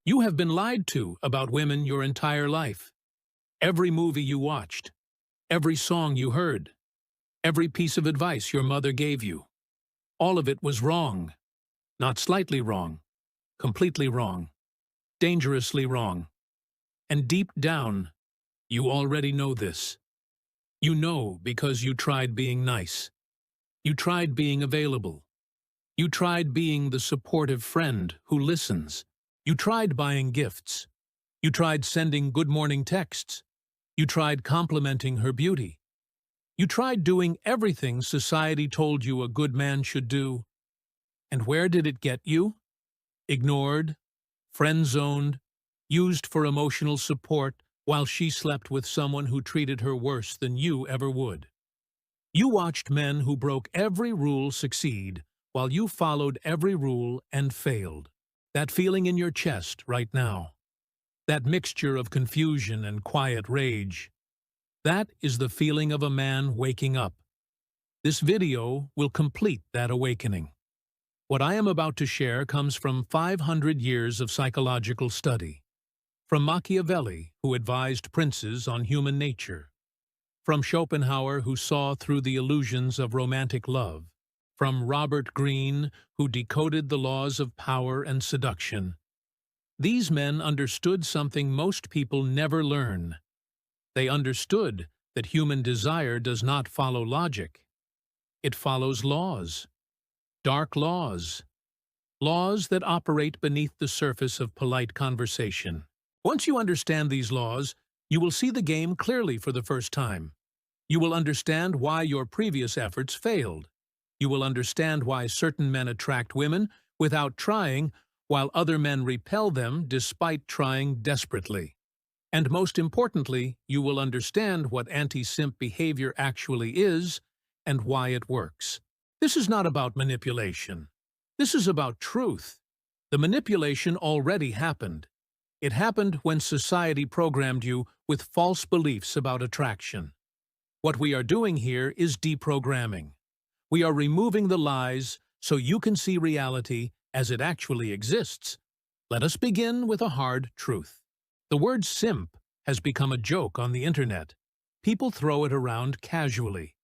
You have been lied to about women your entire life. Every movie you watched, every song you heard, every piece of advice your mother gave you. All of it was wrong. Not slightly wrong, completely wrong, dangerously wrong. And deep down, you already know this. You know because you tried being nice. You tried being available. You tried being the supportive friend who listens. You tried buying gifts. You tried sending good morning texts. You tried complimenting her beauty. You tried doing everything society told you a good man should do. And where did it get you? Ignored, friend-zoned, used for emotional support while she slept with someone who treated her worse than you ever would. You watched men who broke every rule succeed while you followed every rule and failed. That feeling in your chest right now, that mixture of confusion and quiet rage, that is the feeling of a man waking up. This video will complete that awakening. What I am about to share comes from 500 years of psychological study. From Machiavelli, who advised princes on human nature. From Schopenhauer, who saw through the illusions of romantic love. From Robert Greene, who decoded the laws of power and seduction. These men understood something most people never learn. They understood that human desire does not follow logic. It follows laws. Dark laws. Laws that operate beneath the surface of polite conversation. Once you understand these laws, you will see the game clearly for the first time. You will understand why your previous efforts failed. You will understand why certain men attract women without trying, while other men repel them despite trying desperately. And most importantly, you will understand what anti-simp behavior actually is and why it works. This is not about manipulation. This is about truth. The manipulation already happened. It happened when society programmed you with false beliefs about attraction. What we are doing here is deprogramming. We are removing the lies so you can see reality as it actually exists. Let us begin with a hard truth. The word simp has become a joke on the internet. People throw it around casually.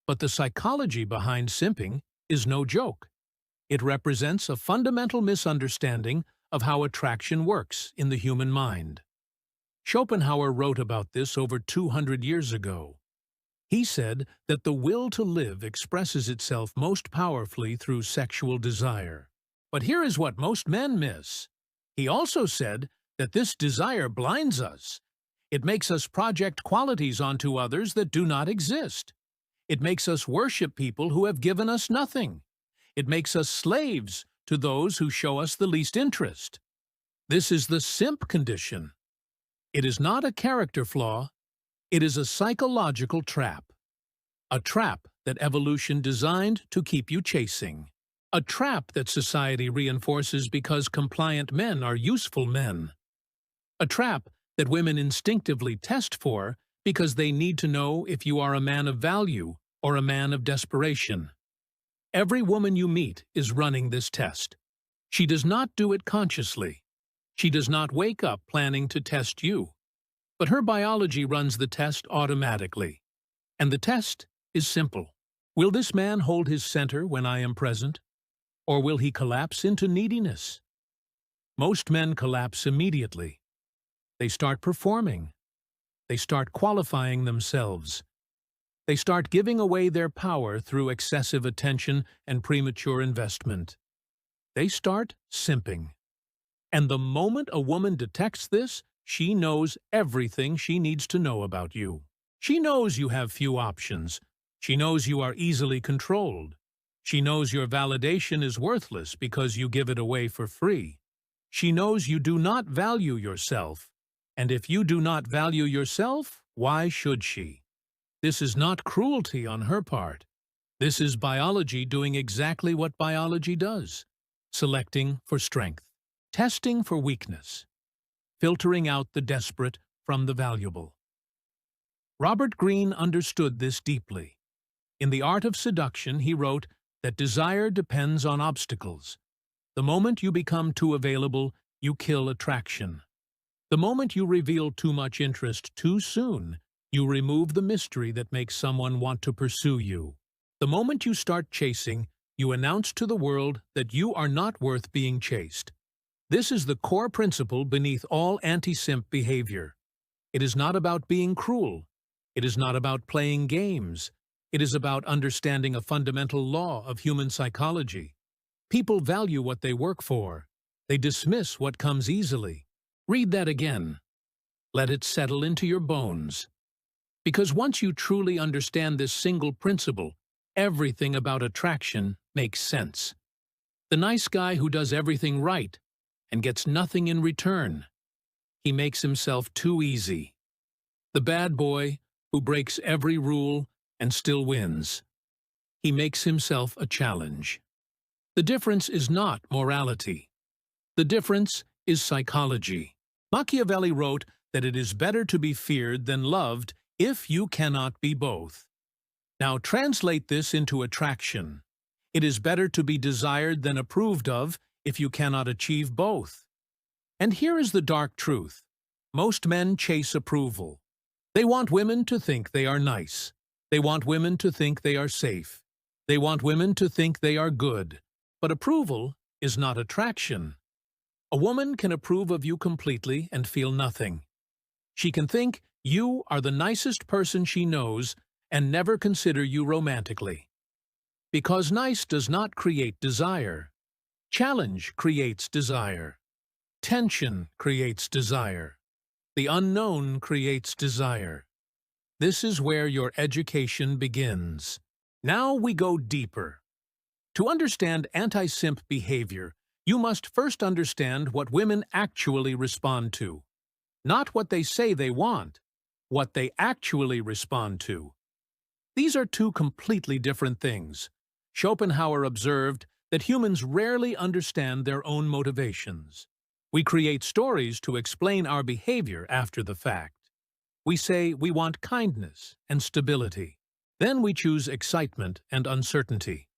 But the psychology behind simping is no joke. It represents a fundamental misunderstanding of how attraction works in the human mind. Schopenhauer wrote about this over 200 years ago. He said that the will to live expresses itself most powerfully through sexual desire. But here is what most men miss. He also said that this desire blinds us. It makes us project qualities onto others that do not exist. It makes us worship people who have given us nothing. It makes us slaves to those who show us the least interest. This is the simp condition. It is not a character flaw. It is a psychological trap. A trap that evolution designed to keep you chasing. A trap that society reinforces because compliant men are useful men. A trap that women instinctively test for because they need to know if you are a man of value or a man of desperation. Every woman you meet is running this test. She does not do it consciously. She does not wake up planning to test you. But her biology runs the test automatically. And the test is simple. Will this man hold his center when I am present? Or will he collapse into neediness? Most men collapse immediately. They start performing. They start qualifying themselves. They start giving away their power through excessive attention and premature investment. They start simping. And the moment a woman detects this, she knows everything she needs to know about you. She knows you have few options. She knows you are easily controlled. She knows your validation is worthless because you give it away for free. She knows you do not value yourself. And if you do not value yourself, why should she? This is not cruelty on her part. This is biology doing exactly what biology does. Selecting for strength. Testing for weakness. Filtering out the desperate from the valuable. Robert Greene understood this deeply. In The Art of Seduction, he wrote that desire depends on obstacles. The moment you become too available, you kill attraction. The moment you reveal too much interest too soon, you remove the mystery that makes someone want to pursue you. The moment you start chasing, you announce to the world that you are not worth being chased. This is the core principle beneath all anti-simp behavior. It is not about being cruel. It is not about playing games. It is about understanding a fundamental law of human psychology. People value what they work for. They dismiss what comes easily. Read that again. Let it settle into your bones. Because once you truly understand this single principle, everything about attraction makes sense. The nice guy who does everything right and gets nothing in return. He makes himself too easy. The bad boy who breaks every rule and still wins. He makes himself a challenge. The difference is not morality. The difference is psychology. Machiavelli wrote that it is better to be feared than loved if you cannot be both. Now translate this into attraction. It is better to be desired than approved of if you cannot achieve both. And here is the dark truth. Most men chase approval. They want women to think they are nice. They want women to think they are safe. They want women to think they are good. But approval is not attraction. A woman can approve of you completely and feel nothing. She can think you are the nicest person she knows and never consider you romantically. Because nice does not create desire. Challenge creates desire. Tension creates desire. The unknown creates desire. This is where your education begins. Now we go deeper. To understand anti-simp behavior, you must first understand what women actually respond to. Not what they say they want, what they actually respond to. These are two completely different things. Schopenhauer observed that humans rarely understand their own motivations. We create stories to explain our behavior after the fact. We say we want kindness and stability. Then we choose excitement and uncertainty.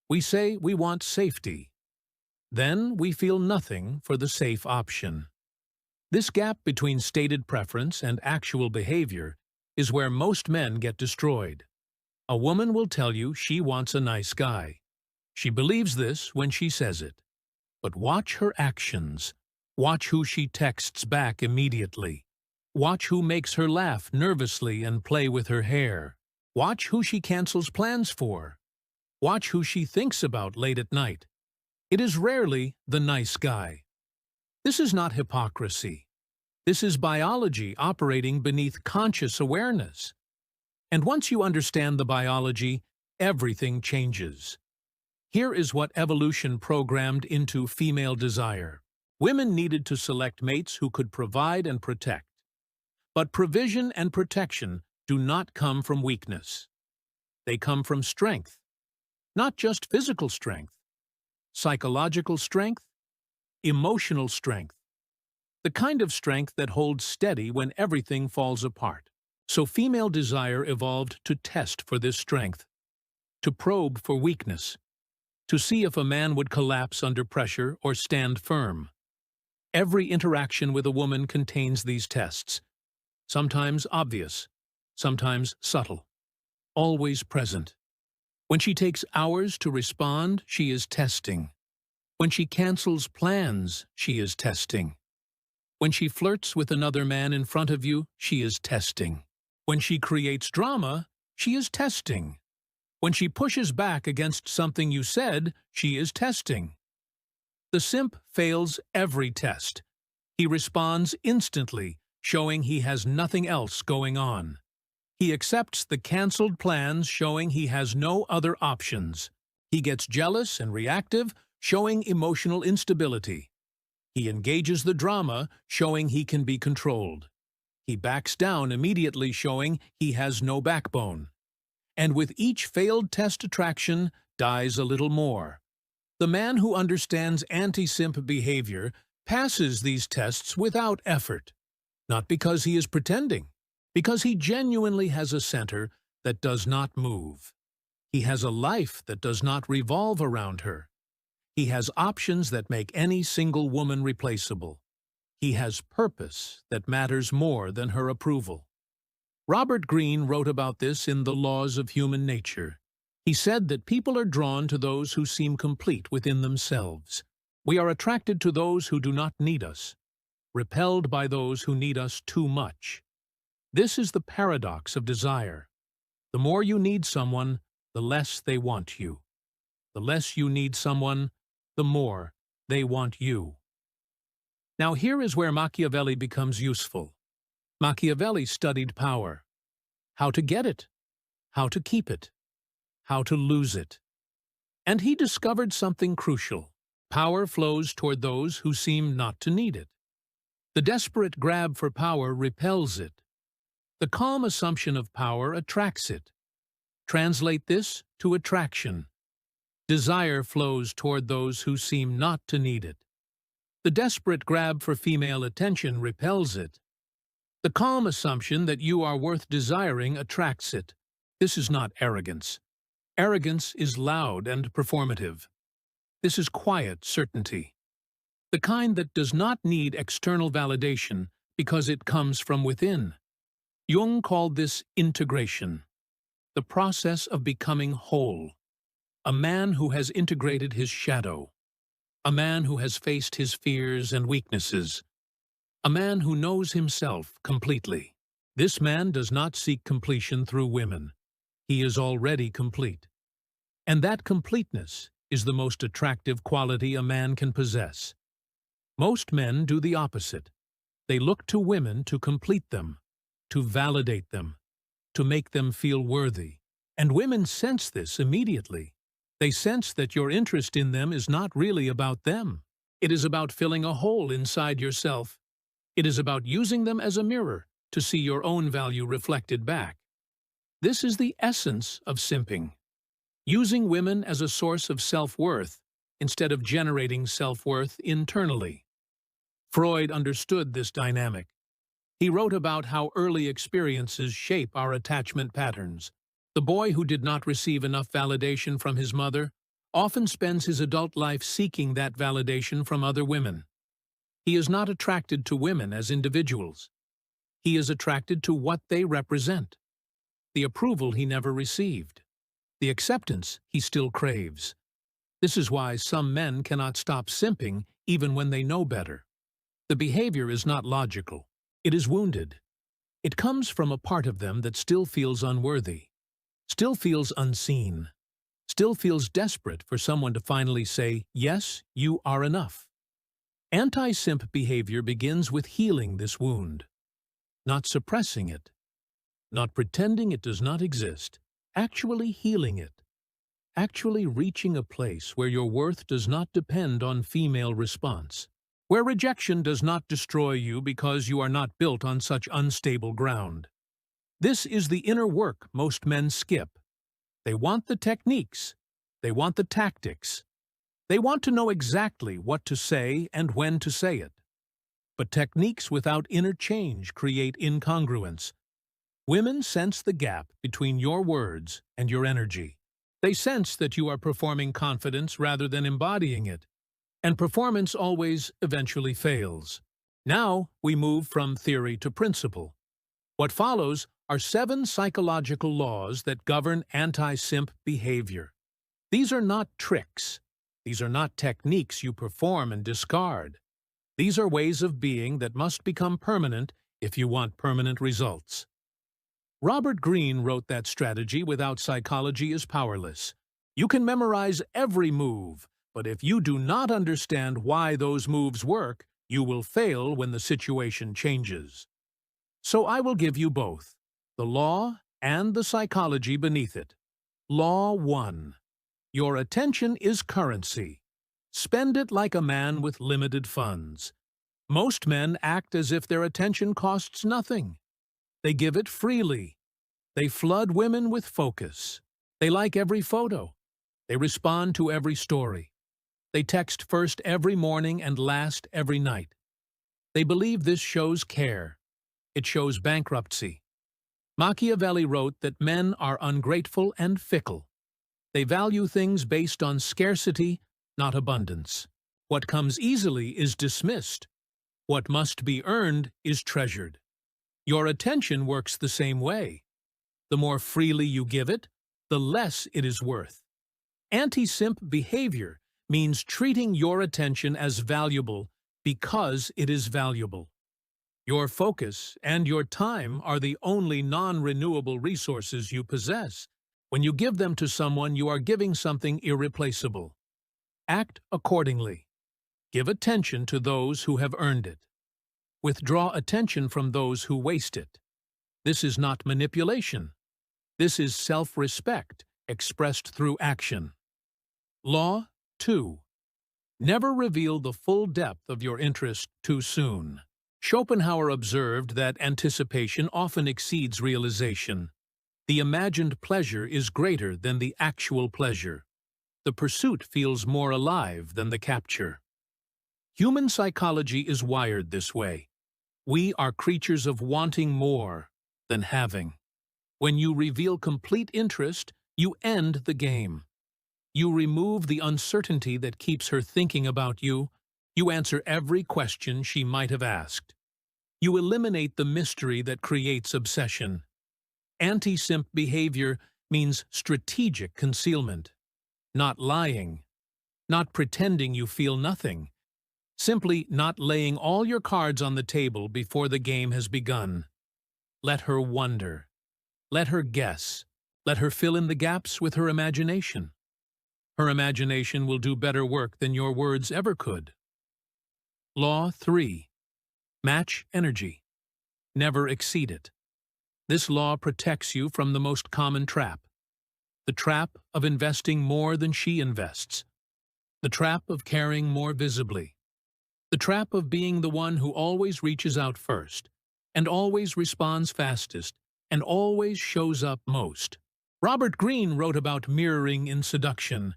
We say we want safety. Then we feel nothing for the safe option. This gap between stated preference and actual behavior is where most men get destroyed. A woman will tell you she wants a nice guy. She believes this when she says it. But watch her actions. Watch who she texts back immediately. Watch who makes her laugh nervously and play with her hair. Watch who she cancels plans for. Watch who she thinks about late at night. It is rarely the nice guy. This is not hypocrisy. This is biology operating beneath conscious awareness. And once you understand the biology, everything changes. Here is what evolution programmed into female desire. Women needed to select mates who could provide and protect. But provision and protection do not come from weakness. They come from strength. Not just physical strength. Psychological strength. Emotional strength. The kind of strength that holds steady when everything falls apart. So female desire evolved to test for this strength. To probe for weakness. To see if a man would collapse under pressure or stand firm. Every interaction with a woman contains these tests. Sometimes obvious, sometimes subtle, always present. When she takes hours to respond, she is testing. When she cancels plans, she is testing. When she flirts with another man in front of you, she is testing. When she creates drama, she is testing. When she pushes back against something you said, she is testing. The simp fails every test. He responds instantly, showing he has nothing else going on. He accepts the cancelled plans, showing he has no other options. He gets jealous and reactive, showing emotional instability. He engages the drama, showing he can be controlled. He backs down immediately, showing he has no backbone. And with each failed test attraction, dies a little more. The man who understands anti-simp behavior passes these tests without effort. Not because he is pretending, because he genuinely has a center that does not move. He has a life that does not revolve around her. He has options that make any single woman replaceable. He has purpose that matters more than her approval. Robert Greene wrote about this in The Laws of Human Nature. He said that people are drawn to those who seem complete within themselves. We are attracted to those who do not need us, repelled by those who need us too much. This is the paradox of desire. The more you need someone, the less they want you. The less you need someone, the more they want you. Now here is where Machiavelli becomes useful. Machiavelli studied power. How to get it, how to keep it, how to lose it. And he discovered something crucial. Power flows toward those who seem not to need it. The desperate grab for power repels it. The calm assumption of power attracts it. Translate this to attraction. Desire flows toward those who seem not to need it. The desperate grab for female attention repels it. The calm assumption that you are worth desiring attracts it. This is not arrogance. Arrogance is loud and performative. This is quiet certainty. The kind that does not need external validation because it comes from within. Jung called this integration, the process of becoming whole. A man who has integrated his shadow. A man who has faced his fears and weaknesses. A man who knows himself completely. This man does not seek completion through women. He is already complete. And that completeness is the most attractive quality a man can possess. Most men do the opposite. They look to women to complete them, to validate them, to make them feel worthy. And women sense this immediately. They sense that your interest in them is not really about them. It is about filling a hole inside yourself. It is about using them as a mirror to see your own value reflected back. This is the essence of simping. Using women as a source of self-worth instead of generating self-worth internally. Freud understood this dynamic. He wrote about how early experiences shape our attachment patterns. The boy who did not receive enough validation from his mother often spends his adult life seeking that validation from other women. He is not attracted to women as individuals. He is attracted to what they represent. The approval he never received. The acceptance he still craves. This is why some men cannot stop simping even when they know better. The behavior is not logical. It is wounded. It comes from a part of them that still feels unworthy, still feels unseen, still feels desperate for someone to finally say, "Yes, you are enough." Anti-simp behavior begins with healing this wound, not suppressing it, not pretending it does not exist, actually healing it, actually reaching a place where your worth does not depend on female response, where rejection does not destroy you because you are not built on such unstable ground. This is the inner work most men skip. They want the techniques, they want the tactics. They want to know exactly what to say and when to say it. But techniques without inner change create incongruence. Women sense the gap between your words and your energy. They sense that you are performing confidence rather than embodying it. And performance always eventually fails. Now we move from theory to principle. What follows are 7 psychological laws that govern anti-simp behavior. These are not tricks. These are not techniques you perform and discard. These are ways of being that must become permanent if you want permanent results. Robert Greene wrote that strategy without psychology is powerless. You can memorize every move, but if you do not understand why those moves work, you will fail when the situation changes. So I will give you both, the law and the psychology beneath it. Law 1. Your attention is currency. Spend it like a man with limited funds. Most men act as if their attention costs nothing. They give it freely. They flood women with focus. They like every photo. They respond to every story. They text first every morning and last every night. They believe this shows care. It shows bankruptcy. Machiavelli wrote that men are ungrateful and fickle. They value things based on scarcity, not abundance. What comes easily is dismissed. What must be earned is treasured. Your attention works the same way. The more freely you give it, the less it is worth. Anti-simp behavior means treating your attention as valuable because it is valuable. Your focus and your time are the only non-renewable resources you possess. When you give them to someone, you are giving something irreplaceable. Act accordingly. Give attention to those who have earned it. Withdraw attention from those who waste it. This is not manipulation. This is self-respect expressed through action. Law 2. Never reveal the full depth of your interest too soon. Schopenhauer observed that anticipation often exceeds realization. The imagined pleasure is greater than the actual pleasure. The pursuit feels more alive than the capture. Human psychology is wired this way. We are creatures of wanting more than having. When you reveal complete interest, you end the game. You remove the uncertainty that keeps her thinking about you. You answer every question she might have asked. You eliminate the mystery that creates obsession. Anti-simp behavior means strategic concealment. Not lying. Not pretending you feel nothing. Simply not laying all your cards on the table before the game has begun. Let her wonder. Let her guess. Let her fill in the gaps with her imagination. Her imagination will do better work than your words ever could. Law 3. Match energy. Never exceed it. This law protects you from the most common trap. The trap of investing more than she invests. The trap of caring more visibly. The trap of being the one who always reaches out first, and always responds fastest, and always shows up most. Robert Greene wrote about mirroring in seduction.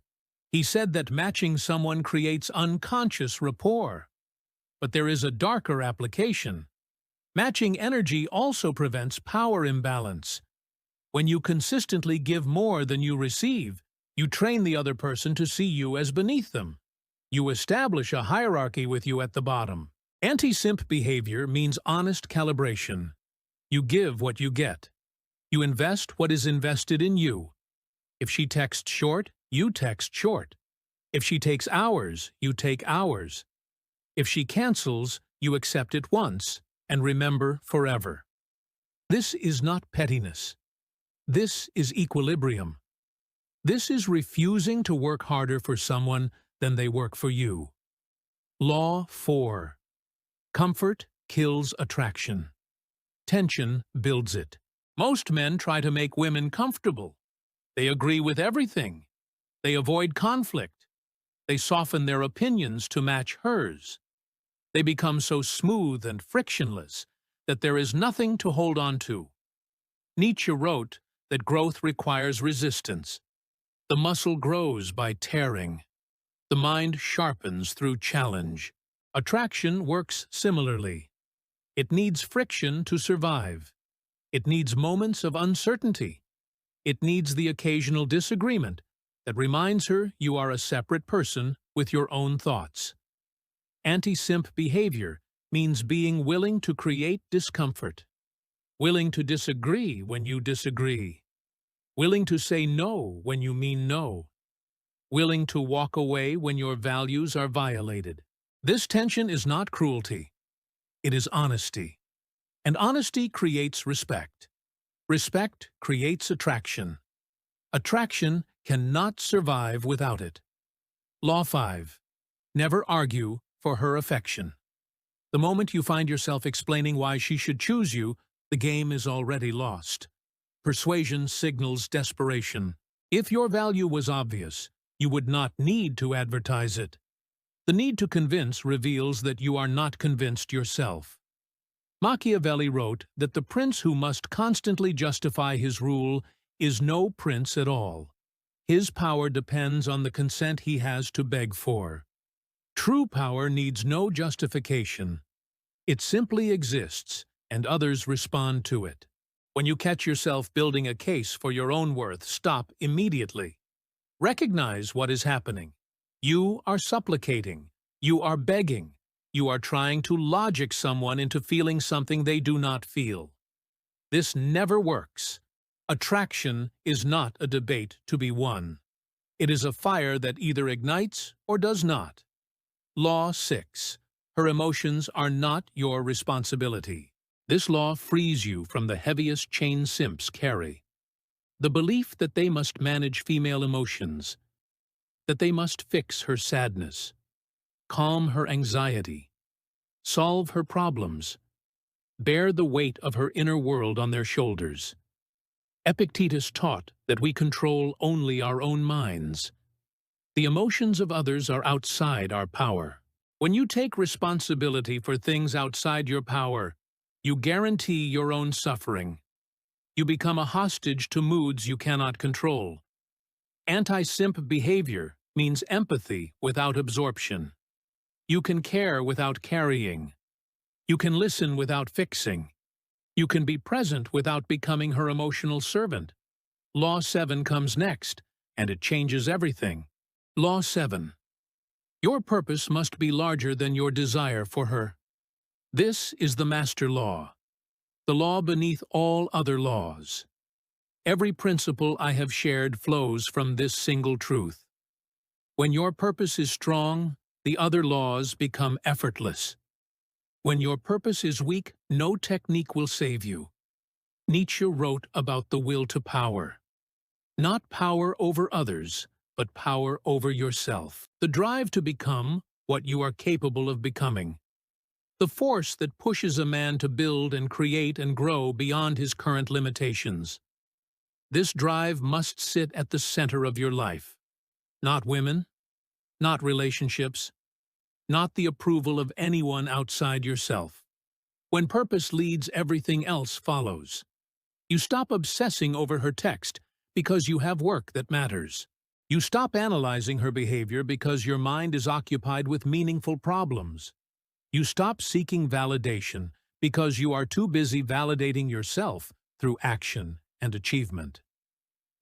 He said that matching someone creates unconscious rapport. But there is a darker application. Matching energy also prevents power imbalance. When you consistently give more than you receive, you train the other person to see you as beneath them. You establish a hierarchy with you at the bottom. Anti-simp behavior means honest calibration. You give what you get. You invest what is invested in you. If she texts short, you text short. If she takes hours, you take hours. If she cancels, you accept it once and remember forever. This is not pettiness. This is equilibrium. This is refusing to work harder for someone than they work for you. Law 4. Comfort kills attraction. Tension builds it. Most men try to make women comfortable. They agree with everything. They avoid conflict. They soften their opinions to match hers. They become so smooth and frictionless that there is nothing to hold on to. Nietzsche wrote that growth requires resistance. The muscle grows by tearing. The mind sharpens through challenge. Attraction works similarly. It needs friction to survive. It needs moments of uncertainty. It needs the occasional disagreement that reminds her you are a separate person with your own thoughts. Anti-simp behavior means being willing to create discomfort. Willing to disagree when you disagree. Willing to say no when you mean no. Willing to walk away when your values are violated. This tension is not cruelty. It is honesty. And honesty creates respect. Respect creates attraction. Attraction cannot survive without it. Law 5. Never argue for her affection. The moment you find yourself explaining why she should choose you, the game is already lost. Persuasion signals desperation. If your value was obvious, you would not need to advertise it. The need to convince reveals that you are not convinced yourself. Machiavelli wrote that the prince who must constantly justify his rule is no prince at all. His power depends on the consent he has to beg for. True power needs no justification. It simply exists, and others respond to it. When you catch yourself building a case for your own worth, stop immediately. Recognize what is happening. You are supplicating. You are begging. You are trying to logic someone into feeling something they do not feel. This never works. Attraction is not a debate to be won. It is a fire that either ignites or does not. Law 6. Her emotions are not your responsibility. This law frees you from the heaviest chain simps carry. The belief that they must manage female emotions, that they must fix her sadness, calm her anxiety, solve her problems, bear the weight of her inner world on their shoulders. Epictetus taught that we control only our own minds. The emotions of others are outside our power. When you take responsibility for things outside your power, you guarantee your own suffering. You become a hostage to moods you cannot control. Anti-simp behavior means empathy without absorption. You can care without carrying. You can listen without fixing. You can be present without becoming her emotional servant. Law 7 comes next, and it changes everything. Law 7. Your purpose must be larger than your desire for her. This is the master law, the law beneath all other laws. Every principle I have shared flows from this single truth. When your purpose is strong, the other laws become effortless. When your purpose is weak, no technique will save you. Nietzsche wrote about the will to power. Not power over others, but power over yourself. The drive to become what you are capable of becoming. The force that pushes a man to build and create and grow beyond his current limitations. This drive must sit at the center of your life. Not women, not relationships, not the approval of anyone outside yourself. When purpose leads, everything else follows. You stop obsessing over her text because you have work that matters. You stop analyzing her behavior because your mind is occupied with meaningful problems. You stop seeking validation because you are too busy validating yourself through action and achievement.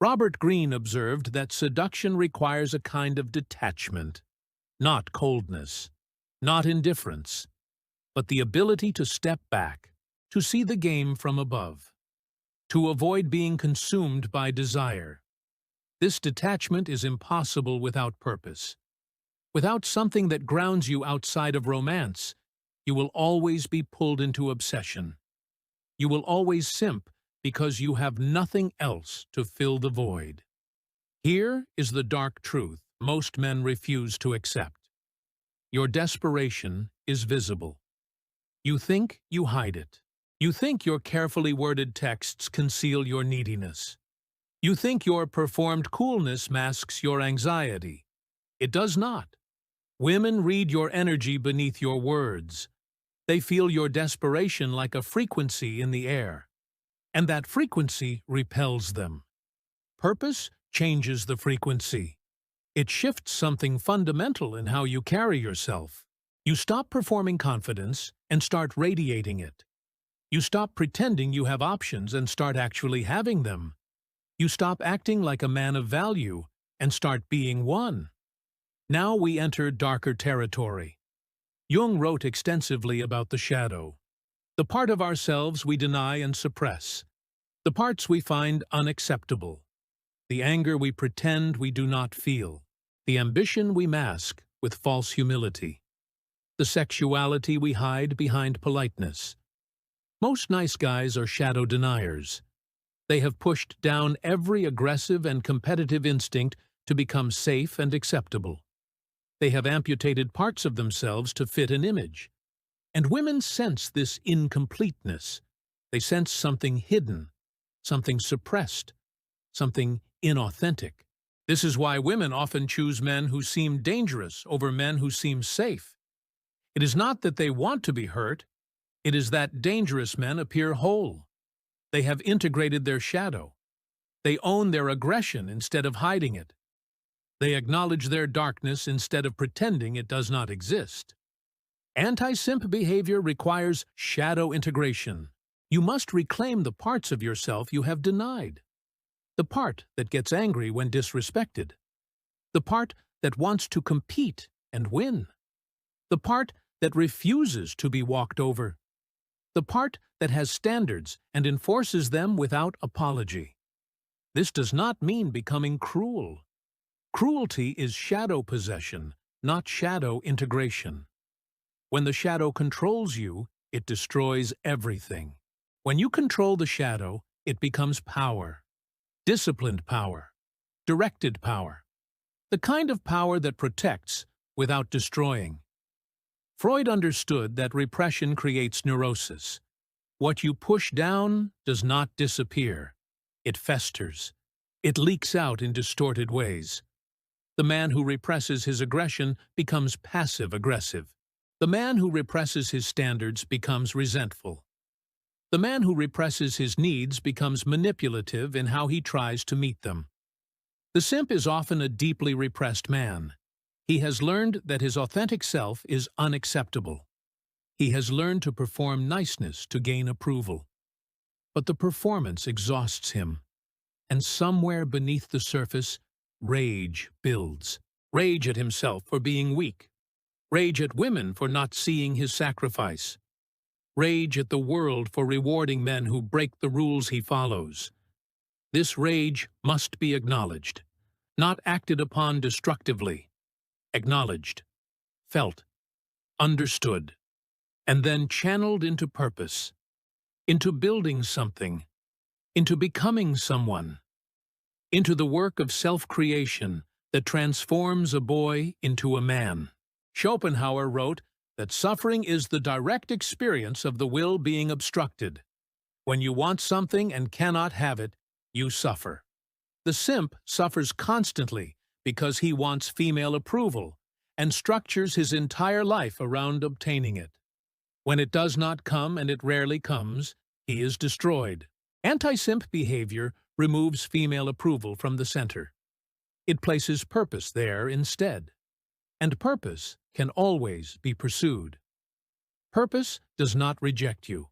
Robert Greene observed that seduction requires a kind of detachment, not coldness, not indifference, but the ability to step back, to see the game from above, to avoid being consumed by desire. This detachment is impossible without purpose. Without something that grounds you outside of romance, you will always be pulled into obsession. You will always simp because you have nothing else to fill the void. Here is the dark truth most men refuse to accept. Your desperation is visible. You think you hide it. You think your carefully worded texts conceal your neediness. You think your performed coolness masks your anxiety. It does not. Women read your energy beneath your words. They feel your desperation like a frequency in the air, and that frequency repels them. Purpose changes the frequency. It shifts something fundamental in how you carry yourself. You stop performing confidence and start radiating it. You stop pretending you have options and start actually having them. You stop acting like a man of value and start being one. Now we enter darker territory. Jung wrote extensively about the shadow, the part of ourselves we deny and suppress, the parts we find unacceptable, the anger we pretend we do not feel, the ambition we mask with false humility, the sexuality we hide behind politeness. Most nice guys are shadow deniers. They have pushed down every aggressive and competitive instinct to become safe and acceptable. They have amputated parts of themselves to fit an image. And women sense this incompleteness. They sense something hidden, something suppressed, something inauthentic. This is why women often choose men who seem dangerous over men who seem safe. It is not that they want to be hurt. It is that dangerous men appear whole. They have integrated their shadow. They own their aggression instead of hiding it. They acknowledge their darkness instead of pretending it does not exist. Anti-simp behavior requires shadow integration. You must reclaim the parts of yourself you have denied. The part that gets angry when disrespected. The part that wants to compete and win, the part that refuses to be walked over, the part that has standards and enforces them without apology. This does not mean becoming cruel. Cruelty is shadow possession, not shadow integration. When the shadow controls you, it destroys everything. When you control the shadow, it becomes power. Disciplined power. Directed power. The kind of power that protects without destroying. Freud understood that repression creates neurosis. What you push down does not disappear. It festers. It leaks out in distorted ways. The man who represses his aggression becomes passive-aggressive. The man who represses his standards becomes resentful. The man who represses his needs becomes manipulative in how he tries to meet them. The simp is often a deeply repressed man. He has learned that his authentic self is unacceptable. He has learned to perform niceness to gain approval. But the performance exhausts him. And somewhere beneath the surface, rage builds. Rage at himself for being weak. Rage at women for not seeing his sacrifice. Rage at the world for rewarding men who break the rules he follows. This rage must be acknowledged, not acted upon destructively. Acknowledged, felt, understood, and then channeled into purpose, into building something, into becoming someone, into the work of self-creation that transforms a boy into a man. Schopenhauer wrote that suffering is the direct experience of the will being obstructed. When you want something and cannot have it, you suffer. The simp suffers constantly because he wants female approval and structures his entire life around obtaining it. When it does not come, and it rarely comes, he is destroyed. Anti-simp behavior removes female approval from the center. It places purpose there instead. And purpose can always be pursued. Purpose does not reject you.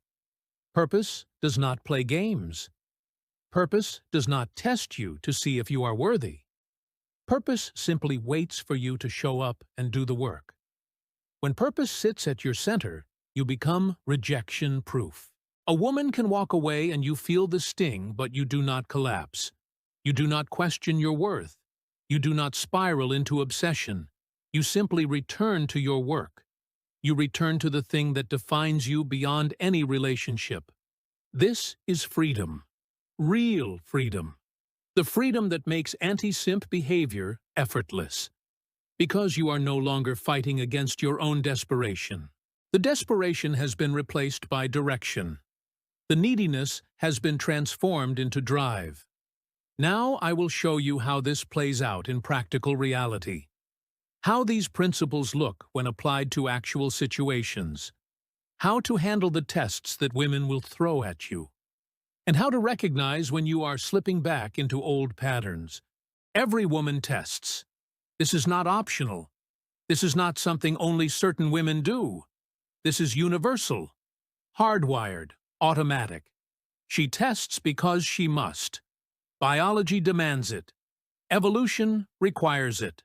Purpose does not play games. Purpose does not test you to see if you are worthy. Purpose simply waits for you to show up and do the work. When purpose sits at your center, you become rejection-proof. A woman can walk away and you feel the sting, but you do not collapse. You do not question your worth. You do not spiral into obsession. You simply return to your work. You return to the thing that defines you beyond any relationship. This is freedom. Real freedom. The freedom that makes anti-simp behavior effortless. Because you are no longer fighting against your own desperation. The desperation has been replaced by direction. The neediness has been transformed into drive. Now I will show you how this plays out in practical reality. How these principles look when applied to actual situations. How to handle the tests that women will throw at you. And how to recognize when you are slipping back into old patterns. Every woman tests. This is not optional. This is not something only certain women do. This is universal, hardwired, automatic. She tests because she must. Biology demands it. Evolution requires it.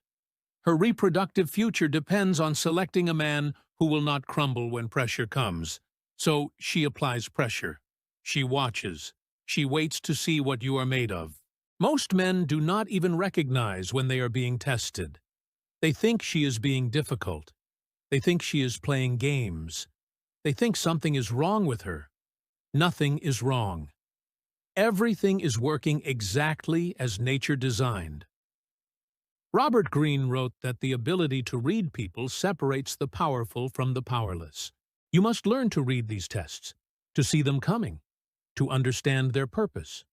Her reproductive future depends on selecting a man who will not crumble when pressure comes. So she applies pressure. She watches. She waits to see what you are made of. Most men do not even recognize when they are being tested. They think she is being difficult. They think she is playing games. They think something is wrong with her. Nothing is wrong. Everything is working exactly as nature designed. Robert Greene wrote that the ability to read people separates the powerful from the powerless. You must learn to read these tests, to see them coming, to understand their purpose.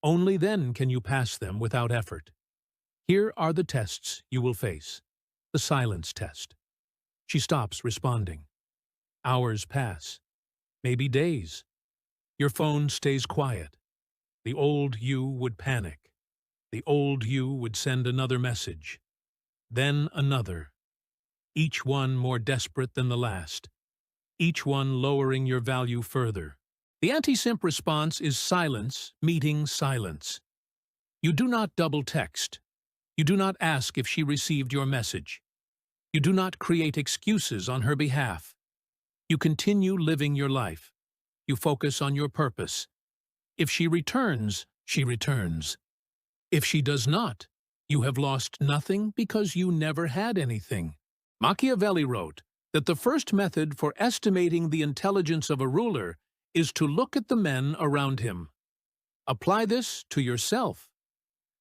Only then can you pass them without effort. Here are the tests you will face. The silence test. She stops responding. Hours pass. Maybe days. Your phone stays quiet. The old you would panic. The old you would send another message. Then another. Each one more desperate than the last. Each one lowering your value further. The anti-simp response is silence meeting silence. You do not double text. You do not ask if she received your message. You do not create excuses on her behalf. You continue living your life. You focus on your purpose. If she returns, she returns. If she does not, you have lost nothing because you never had anything. Machiavelli wrote that the first method for estimating the intelligence of a ruler is to look at the men around him. Apply this to yourself.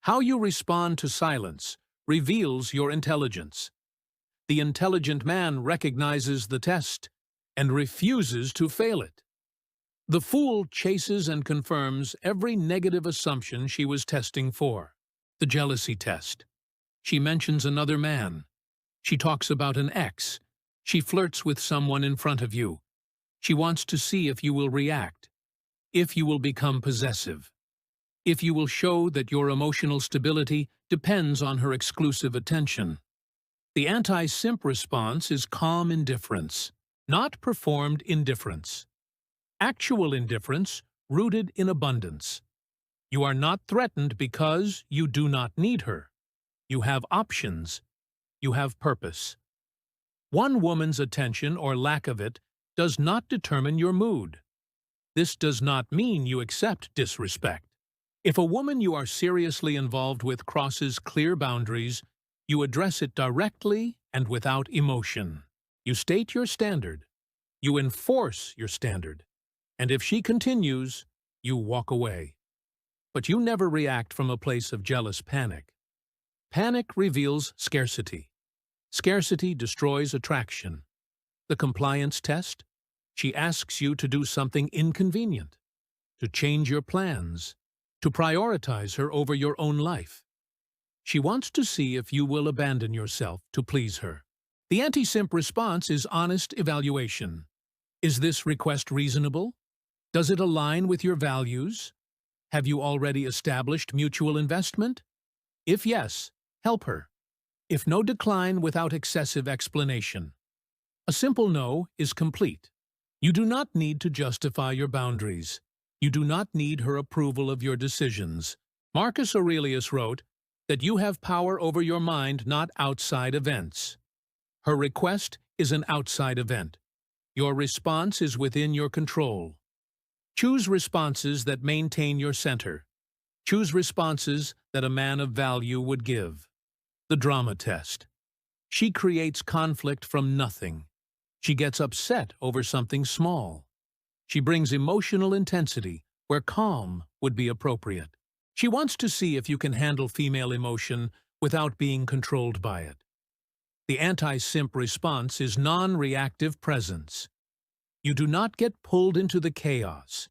How you respond to silence reveals your intelligence. The intelligent man recognizes the test and refuses to fail it. The fool chases and confirms every negative assumption she was testing for. The jealousy test. She mentions another man. She talks about an ex. She flirts with someone in front of you. She wants to see if you will react, if you will become possessive, if you will show that your emotional stability depends on her exclusive attention. The anti-simp response is calm indifference, not performed indifference. Actual indifference rooted in abundance. You are not threatened because you do not need her. You have options. You have purpose. One woman's attention or lack of it does not determine your mood. This does not mean you accept disrespect. If a woman you are seriously involved with crosses clear boundaries, you address it directly and without emotion. You state your standard. You enforce your standard. And if she continues, you walk away. But you never react from a place of jealous panic. Panic reveals scarcity. Scarcity destroys attraction. The compliance test? She asks you to do something inconvenient, to change your plans, to prioritize her over your own life. She wants to see if you will abandon yourself to please her. The anti-simp response is honest evaluation. Is this request reasonable? Does it align with your values? Have you already established mutual investment? If yes, help her. If no, decline without excessive explanation. A simple no is complete. You do not need to justify your boundaries. You do not need her approval of your decisions. Marcus Aurelius wrote that you have power over your mind, not outside events. Her request is an outside event. Your response is within your control. Choose responses that maintain your center. Choose responses that a man of value would give. The drama test. She creates conflict from nothing. She gets upset over something small. She brings emotional intensity where calm would be appropriate. She wants to see if you can handle female emotion without being controlled by it. The anti-simp response is non-reactive presence. You do not get pulled into the chaos.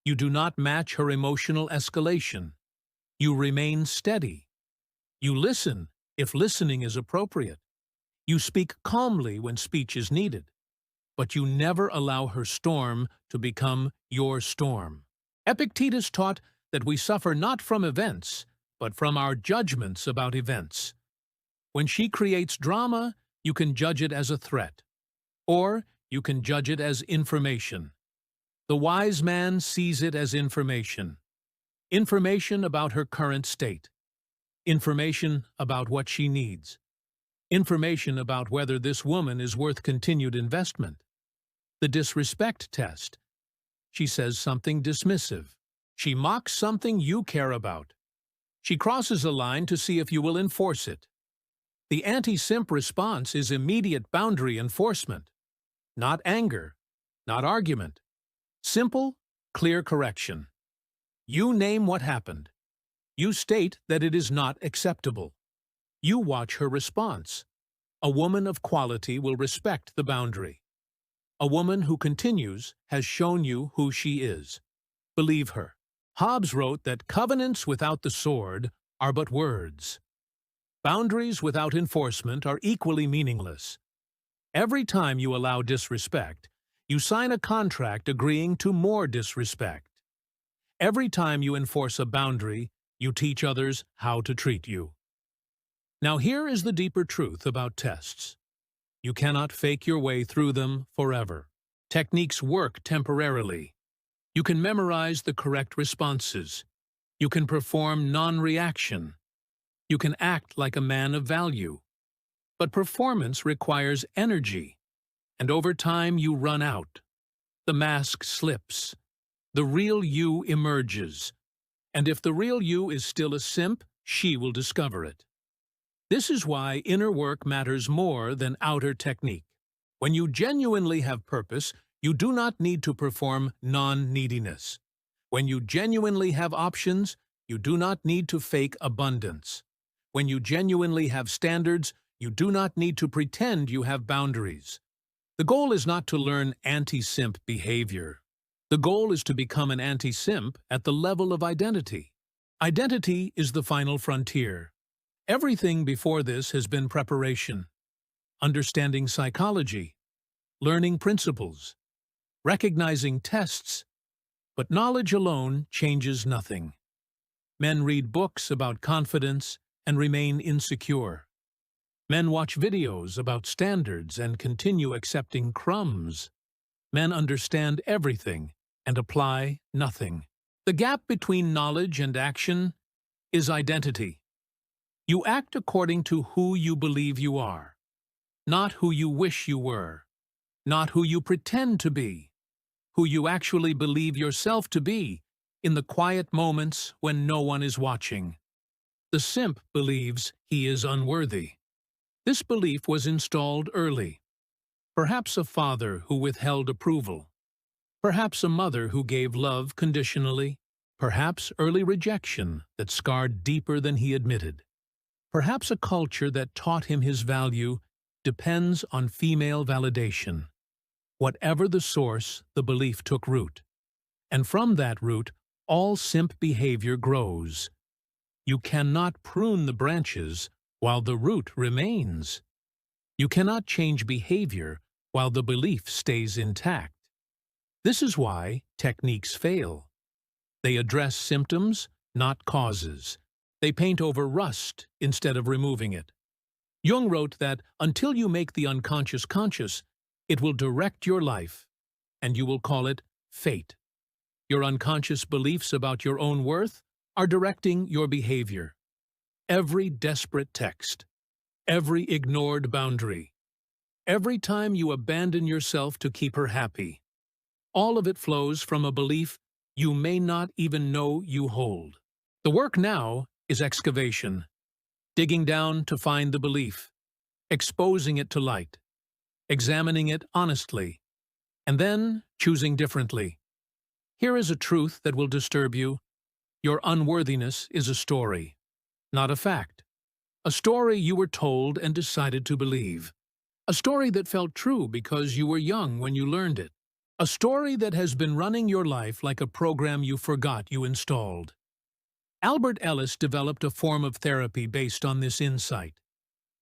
You do not match her emotional escalation. You remain steady. You listen if listening is appropriate. You speak calmly when speech is needed. But you never allow her storm to become your storm. Epictetus taught that we suffer not from events, but from our judgments about events. When she creates drama, you can judge it as a threat, or you can judge it as information. The wise man sees it as information. Information about her current state. Information about what she needs. Information about whether this woman is worth continued investment. The disrespect test. She says something dismissive. She mocks something you care about. She crosses a line to see if you will enforce it. The anti-simp response is immediate boundary enforcement. Not anger, not argument. Simple, clear correction. You name what happened. You state that it is not acceptable. You watch her response. A woman of quality will respect the boundary. A woman who continues has shown you who she is. Believe her. Hobbes wrote that covenants without the sword are but words. Boundaries without enforcement are equally meaningless. Every time you allow disrespect, you sign a contract agreeing to more disrespect. Every time you enforce a boundary, you teach others how to treat you. Now here is the deeper truth about tests. You cannot fake your way through them forever. Techniques work temporarily. You can memorize the correct responses. You can perform non-reaction. You can act like a man of value. But performance requires energy, and over time you run out. The mask slips. The real you emerges. And if the real you is still a simp, she will discover it. This is why inner work matters more than outer technique. When you genuinely have purpose, you do not need to perform non-neediness. When you genuinely have options, you do not need to fake abundance. When you genuinely have standards, you do not need to pretend you have boundaries. The goal is not to learn anti-simp behavior. The goal is to become an anti-simp at the level of identity. Identity is the final frontier. Everything before this has been preparation, understanding psychology, learning principles, recognizing tests, but knowledge alone changes nothing. Men read books about confidence and remain insecure. Men watch videos about standards and continue accepting crumbs. Men understand everything and apply nothing. The gap between knowledge and action is identity. You act according to who you believe you are, not who you wish you were, not who you pretend to be, who you actually believe yourself to be in the quiet moments when no one is watching. The simp believes he is unworthy. This belief was installed early. Perhaps a father who withheld approval. Perhaps a mother who gave love conditionally. Perhaps early rejection that scarred deeper than he admitted. Perhaps a culture that taught him his value depends on female validation. Whatever the source, the belief took root. And from that root, all simp behavior grows. You cannot prune the branches while the root remains. You cannot change behavior while the belief stays intact. This is why techniques fail. They address symptoms, not causes. They paint over rust instead of removing it. Jung wrote that until you make the unconscious conscious, it will direct your life, and you will call it fate. Your unconscious beliefs about your own worth are directing your behavior. Every desperate text, every ignored boundary, every time you abandon yourself to keep her happy, all of it flows from a belief you may not even know you hold. The work now is excavation, digging down to find the belief, exposing it to light, examining it honestly, and then choosing differently. Here is a truth that will disturb you. Your unworthiness is a story, not a fact. A story you were told and decided to believe. A story that felt true because you were young when you learned it. A story that has been running your life like a program you forgot you installed. Albert Ellis developed a form of therapy based on this insight.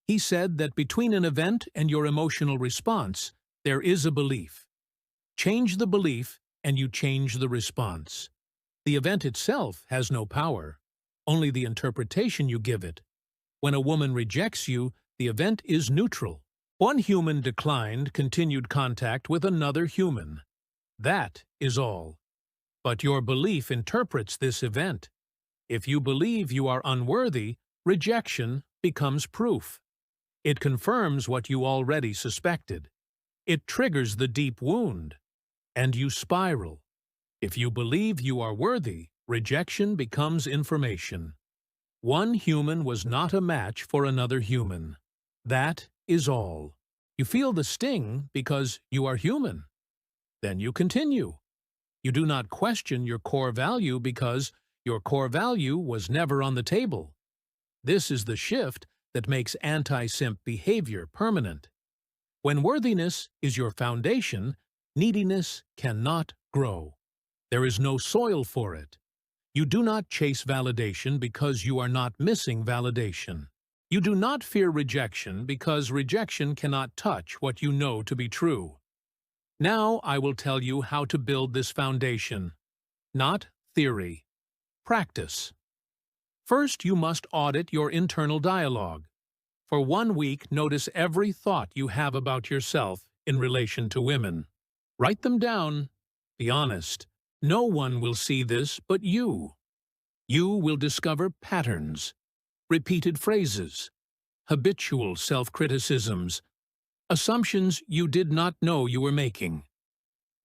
He said that between an event and your emotional response, there is a belief. Change the belief and you change the response. The event itself has no power, only the interpretation you give it. When a woman rejects you, the event is neutral. One human declined continued contact with another human. That is all. But your belief interprets this event. If you believe you are unworthy, rejection becomes proof. It confirms what you already suspected. It triggers the deep wound, and you spiral. If you believe you are worthy, rejection becomes information. One human was not a match for another human. That is all. You feel the sting because you are human. Then you continue. You do not question your core value because your core value was never on the table. This is the shift that makes anti-simp behavior permanent. When worthiness is your foundation, neediness cannot grow. There is no soil for it. You do not chase validation because you are not missing validation. You do not fear rejection because rejection cannot touch what you know to be true. Now I will tell you how to build this foundation. Not theory. Practice. First, you must audit your internal dialogue. For 1 week, notice every thought you have about yourself in relation to women. Write them down. Be honest. No one will see this but you. You will discover patterns. repeated phrases, habitual self-criticisms, assumptions you did not know you were making.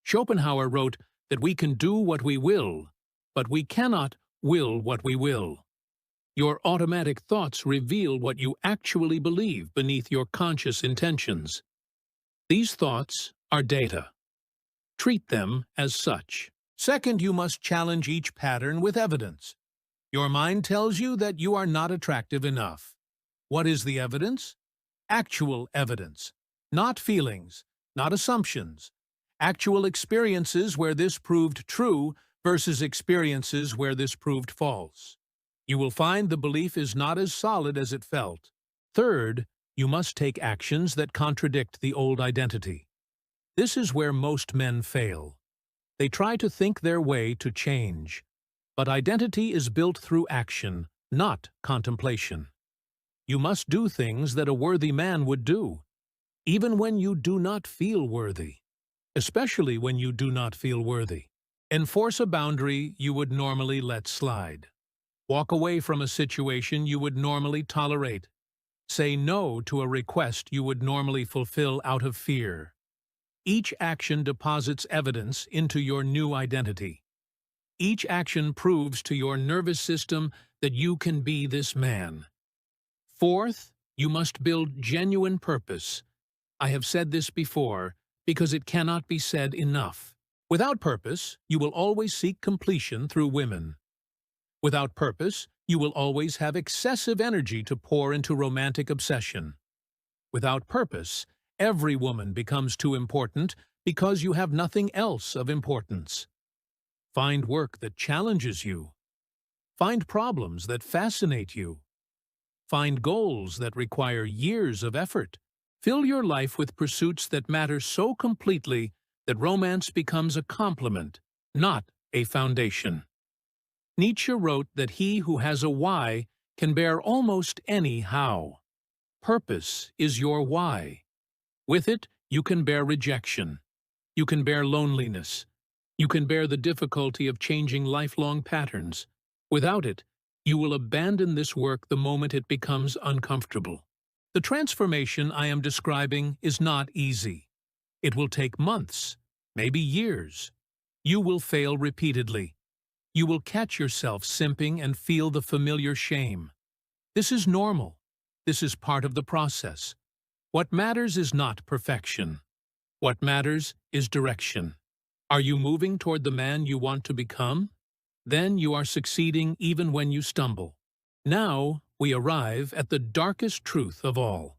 Schopenhauer wrote that we can do what we will, but we cannot will what we will. Your automatic thoughts reveal what you actually believe beneath your conscious intentions. These thoughts are data. Treat them as such. Second, you must challenge each pattern with evidence. Your mind tells you that you are not attractive enough. What is the evidence? Actual evidence. Not feelings, not assumptions. Actual experiences where this proved true versus experiences where this proved false. You will find the belief is not as solid as it felt. Third, you must take actions that contradict the old identity. This is where most men fail. They try to think their way to change. But identity is built through action, not contemplation. You must do things that a worthy man would do, even when you do not feel worthy, especially when you do not feel worthy. Enforce a boundary you would normally let slide. Walk away from a situation you would normally tolerate. Say no to a request you would normally fulfill out of fear. Each action deposits evidence into your new identity. Each action proves to your nervous system that you can be this man. Fourth, you must build genuine purpose. I have said this before because it cannot be said enough. Without purpose, you will always seek completion through women. Without purpose, you will always have excessive energy to pour into romantic obsession. Without purpose, every woman becomes too important because you have nothing else of importance. Find work that challenges you. Find problems that fascinate you. Find goals that require years of effort. Fill your life with pursuits that matter so completely that romance becomes a complement, not a foundation. Nietzsche wrote that he who has a why can bear almost any how. Purpose is your why. With it, you can bear rejection. You can bear loneliness. You can bear the difficulty of changing lifelong patterns. Without it, you will abandon this work the moment it becomes uncomfortable. The transformation I am describing is not easy. It will take months, maybe years. You will fail repeatedly. You will catch yourself simping and feel the familiar shame. This is normal. This is part of the process. What matters is not perfection. What matters is direction. Are you moving toward the man you want to become? Then you are succeeding even when you stumble. Now we arrive at the darkest truth of all.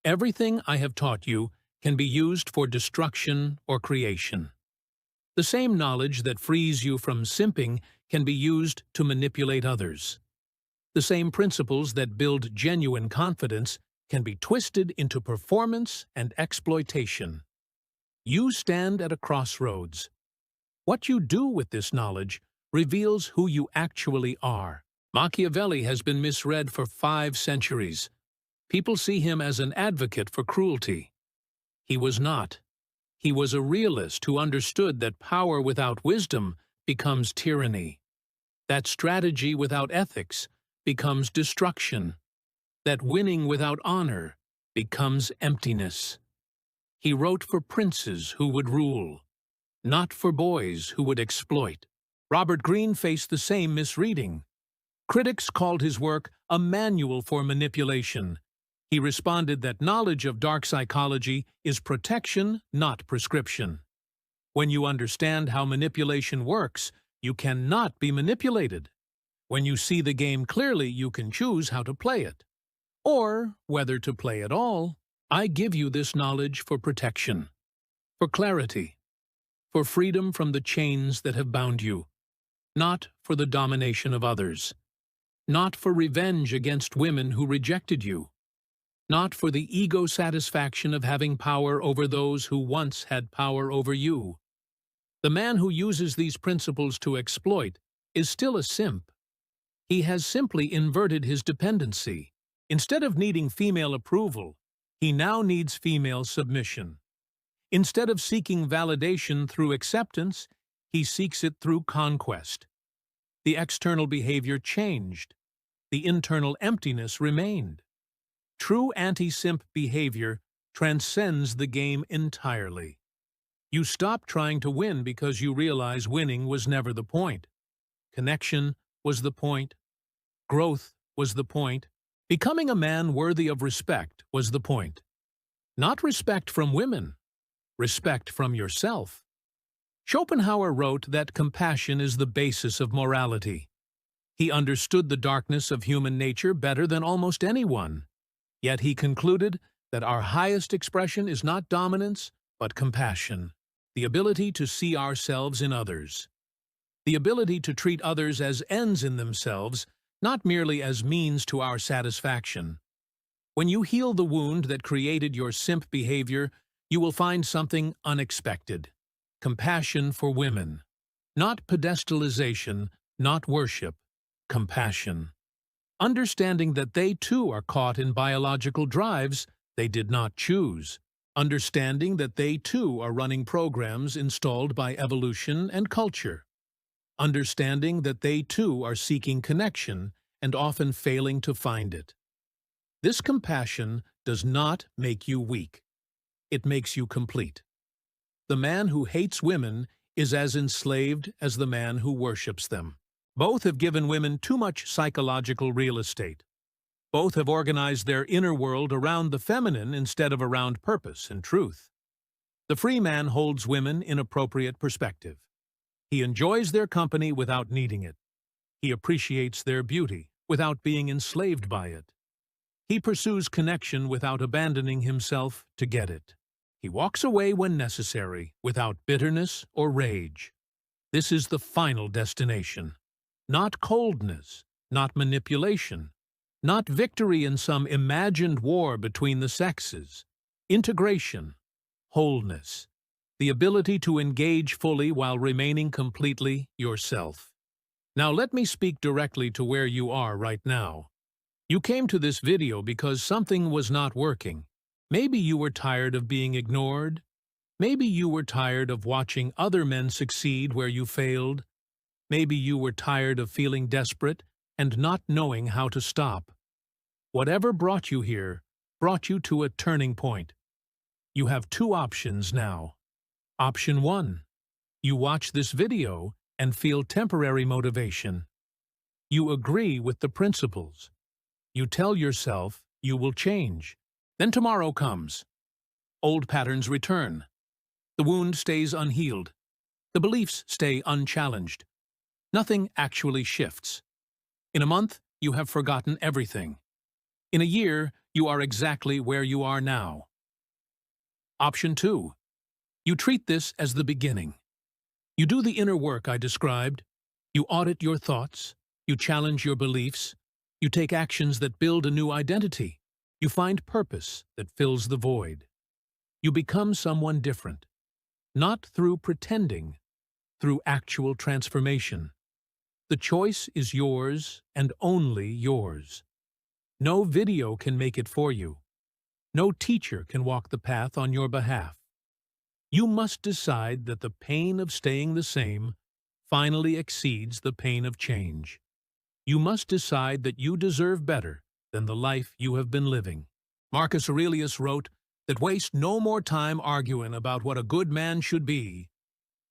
Everything I have taught you can be used for destruction or creation. The same knowledge that frees you from simping can be used to manipulate others. The same principles that build genuine confidence can be twisted into performance and exploitation. You stand at a crossroads. What you do with this knowledge reveals who you actually are. Machiavelli has been misread for 5 centuries. People see him as an advocate for cruelty. He was not. He was a realist who understood that power without wisdom becomes tyranny, that strategy without ethics becomes destruction, that winning without honor becomes emptiness. He wrote for princes who would rule, not for boys who would exploit. Robert Greene faced the same misreading. Critics called his work a manual for manipulation. He responded that knowledge of dark psychology is protection, not prescription. When you understand how manipulation works, you cannot be manipulated. When you see the game clearly, you can choose how to play it, or whether to play at all. I give you this knowledge for protection, for clarity, for freedom from the chains that have bound you, not for the domination of others, not for revenge against women who rejected you, not for the ego satisfaction of having power over those who once had power over you. The man who uses these principles to exploit is still a simp. He has simply inverted his dependency. Instead of needing female approval, he now needs female submission. Instead of seeking validation through acceptance, he seeks it through conquest. The external behavior changed. the internal emptiness remained. True anti-simp behavior transcends the game entirely. You stop trying to win because you realize winning was never the point. Connection was the point. Growth was the point. Becoming a man worthy of respect was the point. Not respect from women, respect from yourself. Schopenhauer wrote that compassion is the basis of morality. He understood the darkness of human nature better than almost anyone. Yet he concluded that our highest expression is not dominance, but compassion, the ability to see ourselves in others, the ability to treat others as ends in themselves, not merely as means to our satisfaction. When you heal the wound that created your simp behavior, you will find something unexpected. Compassion for women. Not pedestalization, not worship. Compassion. Understanding that they too are caught in biological drives they did not choose. Understanding that they too are running programs installed by evolution and culture. Understanding that they too are seeking connection and often failing to find it. This compassion does not make you weak. It makes you complete. The man who hates women is as enslaved as the man who worships them. Both have given women too much psychological real estate. Both have organized their inner world around the feminine instead of around purpose and truth. The free man holds women in appropriate perspective. He enjoys their company without needing it. He appreciates their beauty without being enslaved by it. He pursues connection without abandoning himself to get it. He walks away when necessary, without bitterness or rage. This is the final destination. Not coldness, not manipulation, not victory in some imagined war between the sexes. Integration, wholeness, the ability to engage fully while remaining completely yourself. Now let me speak directly to where you are right now. You came to this video because something was not working. Maybe you were tired of being ignored. Maybe you were tired of watching other men succeed where you failed. Maybe you were tired of feeling desperate and not knowing how to stop. Whatever brought you here brought you to a turning point. You have two options now. Option 1. You watch this video and feel temporary motivation. You agree with the principles. You tell yourself you will change. Then tomorrow comes. Old patterns return. The wound stays unhealed. The beliefs stay unchallenged. Nothing actually shifts. In a month, you have forgotten everything. In a year, you are exactly where you are now. Option 2. You treat this as the beginning. You do the inner work I described. You audit your thoughts. You challenge your beliefs. You take actions that build a new identity. You find purpose that fills the void. You become someone different. Not through pretending, through actual transformation. The choice is yours and only yours. No video can make it for you. No teacher can walk the path on your behalf. You must decide that the pain of staying the same finally exceeds the pain of change. You must decide that you deserve better than the life you have been living. Marcus Aurelius wrote that waste no more time arguing about what a good man should be,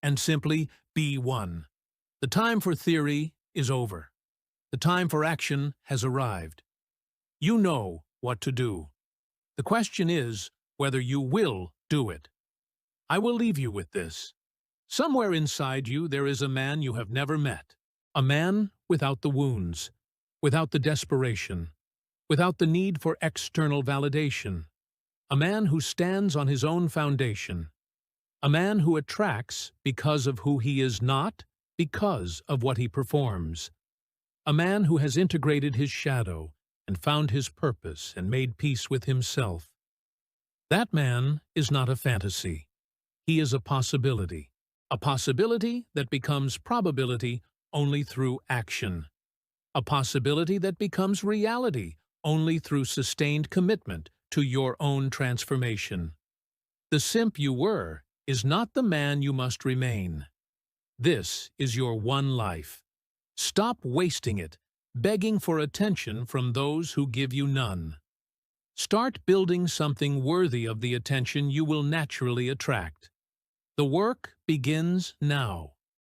and simply be one. The time for theory is over. The time for action has arrived. You know what to do. The question is whether you will do it. I will leave you with this. Somewhere inside you there is a man you have never met. A man without the wounds, without the desperation, without the need for external validation. A man who stands on his own foundation. A man who attracts because of who he is not, because of what he performs. A man who has integrated his shadow and found his purpose and made peace with himself. That man is not a fantasy. He is a possibility that becomes probability only through action, a possibility that becomes reality only through sustained commitment to your own transformation. The simp you were is not the man you must remain. This is your one life. Stop wasting it begging for attention from those who give you none. Start building something worthy of the attention you will naturally attract. The work begins now.